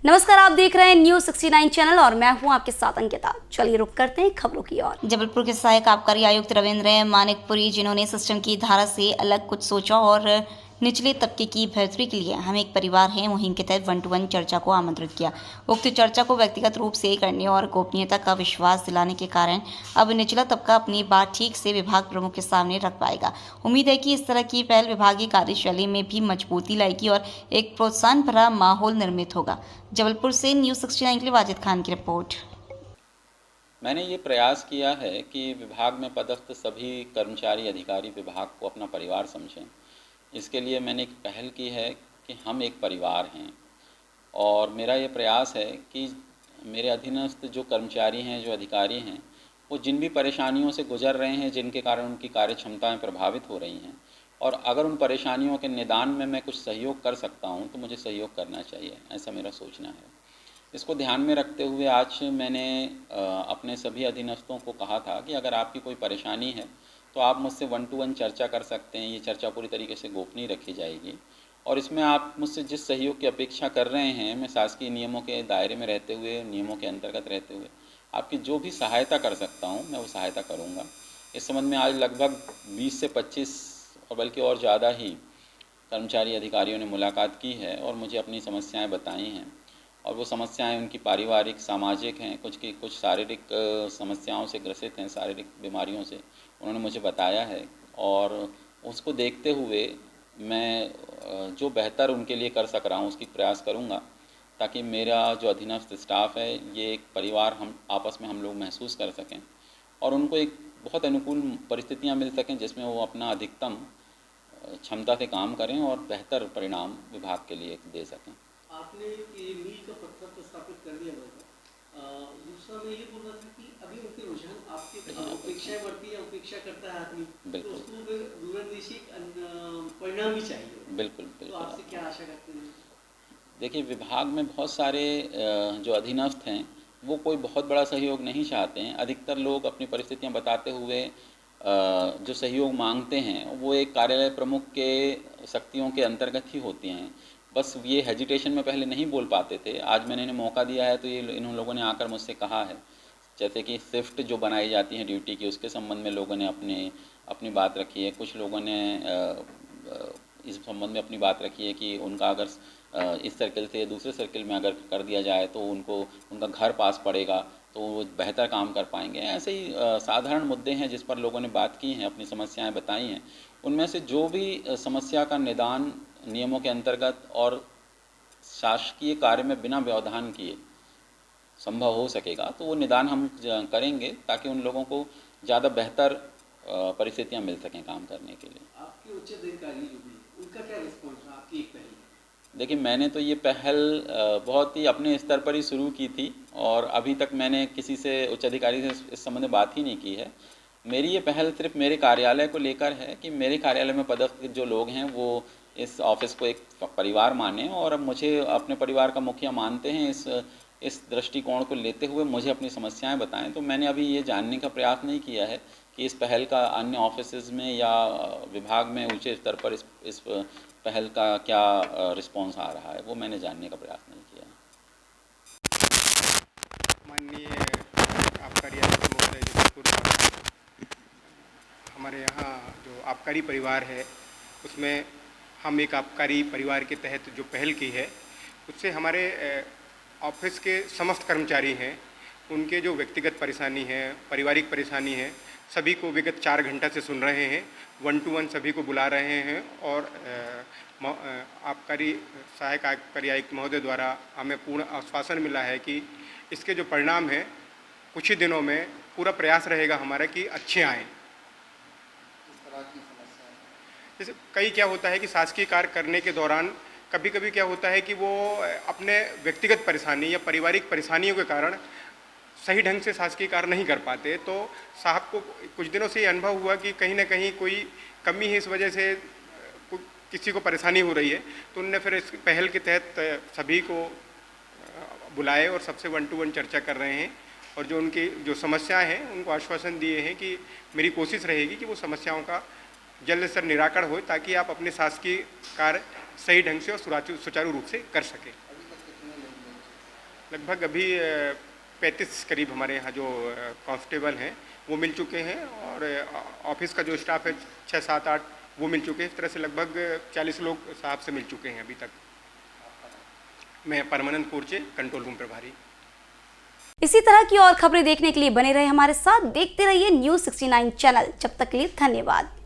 नमस्कार, आप देख रहे हैं न्यूज़ 69 चैनल और मैं हूं आपके साथ अंकिता। चलिए रुक करते हैं खबरों की ओर। जबलपुर के सहायक आबकारी आयुक्त रविंद्र मानिकपुरी, जिन्होंने सिस्टम की धारा से अलग कुछ सोचा और निचले तबके की बेहतरी के लिए हम एक परिवार हैं मुहिम के तहत 1-to-1 चर्चा को आमंत्रित किया। उक्त चर्चा को व्यक्तिगत रूप से करने और गोपनीयता का विश्वास दिलाने के कारण अब निचला तबका अपनी बात ठीक से विभाग प्रमुख के सामने रख पाएगा। उम्मीद है कि इस तरह की पहल विभागीय कार्यशैली में भी मजबूती लाएगी और एक प्रोत्साहन भरा माहौल निर्मित होगा। जबलपुर से न्यूज़ 69 के लिए वाजिद खान की रिपोर्ट। मैंने ये प्रयास किया है कि विभाग में पदस्थ सभी कर्मचारी अधिकारी विभाग को अपना परिवार समझें। इसके लिए मैंने एक पहल की है कि हम एक परिवार हैं, और मेरा ये प्रयास है कि मेरे अधीनस्थ जो कर्मचारी हैं, जो अधिकारी हैं, वो जिन भी परेशानियों से गुजर रहे हैं, जिनके कारण उनकी कार्य क्षमताएँ प्रभावित हो रही हैं, और अगर उन परेशानियों के निदान में मैं कुछ सहयोग कर सकता हूँ तो मुझे सहयोग करना चाहिए, ऐसा मेरा सोचना है। इसको ध्यान में रखते हुए आज मैंने अपने सभी अधीनस्थों को कहा था कि अगर आपकी कोई परेशानी है तो आप मुझसे 1-to-1 चर्चा कर सकते हैं। ये चर्चा पूरी तरीके से गोपनीय रखी जाएगी, और इसमें आप मुझसे जिस सहयोग की अपेक्षा कर रहे हैं, मैं शासकीय नियमों के दायरे में रहते हुए, नियमों के अंतर्गत रहते हुए आपकी जो भी सहायता कर सकता हूँ, मैं वो सहायता करूँगा। इस संबंध में आज लगभग 20 से 25 और बल्कि और ज़्यादा ही कर्मचारी अधिकारियों ने मुलाकात की है और मुझे अपनी समस्याएं बताई हैं, और वो समस्याएं उनकी पारिवारिक, सामाजिक हैं, कुछ शारीरिक समस्याओं से ग्रसित हैं, शारीरिक बीमारियों से उन्होंने मुझे बताया है। और उसको देखते हुए मैं जो बेहतर उनके लिए कर सक रहा हूँ उसकी प्रयास करूँगा, ताकि मेरा जो अधीनस्थ स्टाफ है, ये एक परिवार हम आपस में हम लोग महसूस कर सकें और उनको एक बहुत अनुकूल परिस्थितियाँ मिल सकें जिसमें वो अपना अधिकतम क्षमता से काम करें और बेहतर परिणाम विभाग के लिए दे सकें। आपने ये मील का पत्थर तो स्थापित कर दिया होगा। दूसरा मैं ये बोल रहा था कि अभी उनके रुझान आपकी अपेक्षाएं बढ़ती है, अपेक्षा करता है आदमी, तो उसको दूरंदेशी परिणाम भी चाहिए। बिल्कुल तो आपसे क्या आशा करते हैं? देखिए, विभाग में बहुत सारे जो अधीनस्थ हैं वो कोई बहुत बड़ा सहयोग नहीं चाहते हैं। अधिकतर लोग अपनी परिस्थितियां बताते हुए जो सहयोग मांगते हैं वो एक कार्यालय प्रमुख के शक्तियों के अंतर्गत ही होती हैं। बस ये हेजिटेशन में पहले नहीं बोल पाते थे, आज मैंने इन्हें मौका दिया है तो ये इन लोगों ने आकर मुझसे कहा है। जैसे कि शिफ्ट जो बनाई जाती है ड्यूटी की, उसके संबंध में लोगों ने अपनी बात रखी है। कुछ लोगों ने इस संबंध में अपनी बात रखी है कि उनका अगर इस सर्किल से दूसरे सर्किल में अगर कर दिया जाए तो उनका घर पास पड़ेगा तो वो बेहतर काम कर पाएंगे। ऐसे ही साधारण मुद्दे हैं जिस पर लोगों ने बात की हैं, अपनी समस्याएं बताई हैं। उनमें से जो भी समस्या का निदान नियमों के अंतर्गत और शासकीय कार्य में बिना व्यवधान किए संभव हो सकेगा तो वो निदान हम करेंगे, ताकि उन लोगों को ज़्यादा बेहतर परिस्थितियां मिल सकें काम करने के लिए। आपके उच्च अधिकारी जो भी उनका क्या रिस्पॉन्स रहा आपकी एक पहल? देखिए, मैंने तो ये पहल बहुत ही अपने स्तर पर ही शुरू की थी, और अभी तक मैंने किसी से, उच्च अधिकारी से इस संबंध में बात ही नहीं की है। मेरी ये पहल सिर्फ मेरे कार्यालय को लेकर है कि मेरे कार्यालय में पदस्थ जो लोग हैं वो इस ऑफिस को एक परिवार माने, और अब मुझे अपने परिवार का मुखिया मानते हैं। इस दृष्टिकोण को लेते हुए मुझे अपनी समस्याएं बताएं। तो मैंने अभी ये जानने का प्रयास नहीं किया है कि इस पहल का अन्य ऑफिसेज में या विभाग में ऊंचे स्तर पर इस पहल का क्या रिस्पॉन्स आ रहा है, वो मैंने जानने का प्रयास नहीं किया है। माननीय आबकारी आयुक्त महोदय जबलपुर, हमारे यहाँ जो आबकारी परिवार है उसमें हम एक आबकारी परिवार के तहत जो पहल की है उससे हमारे ऑफिस के समस्त कर्मचारी हैं, उनके जो व्यक्तिगत परेशानी है, पारिवारिक परेशानी है, सभी को विगत 4 घंटा से सुन रहे हैं। 1-to-1 सभी को बुला रहे हैं, और आबकारी सहायक आबकारी आयुक्त महोदय द्वारा हमें पूर्ण आश्वासन मिला है कि इसके जो परिणाम हैं कुछ ही दिनों में पूरा प्रयास रहेगा हमारा कि अच्छे आएँ। जैसे कई क्या होता है कि शासकीय कार्य करने के दौरान कभी कभी क्या होता है कि वो अपने व्यक्तिगत परेशानी या पारिवारिक परेशानियों के कारण सही ढंग से शासकीय कार्य नहीं कर पाते। तो साहब को कुछ दिनों से ये अनुभव हुआ कि कहीं ना कहीं कोई कमी है, इस वजह से किसी को परेशानी हो रही है। तो उनने फिर इस पहल के तहत सभी को बुलाए और सबसे 1-to-1 चर्चा कर रहे हैं, और जो उनकी जो समस्याएं हैं उनको आश्वासन दिए हैं कि मेरी कोशिश रहेगी कि वो समस्याओं का जल्द से निराकरण हो, ताकि आप अपने शासकीय कार्य सही ढंग से और सुचारू रूप से कर सकें। लगभग अभी 35 करीब हमारे यहाँ जो कांस्टेबल हैं वो मिल चुके हैं, और ऑफिस का जो स्टाफ है 6, 7, 8 वो मिल चुके हैं। इस तरह से लगभग 40 लोग साहब से मिल चुके हैं अभी तक। मैं परमानंद कोर्चे, कंट्रोल रूम प्रभारी। इसी तरह की और खबरें देखने के लिए बने रहे हमारे साथ, देखते रहिए News 69 चैनल। जब तक के लिए धन्यवाद।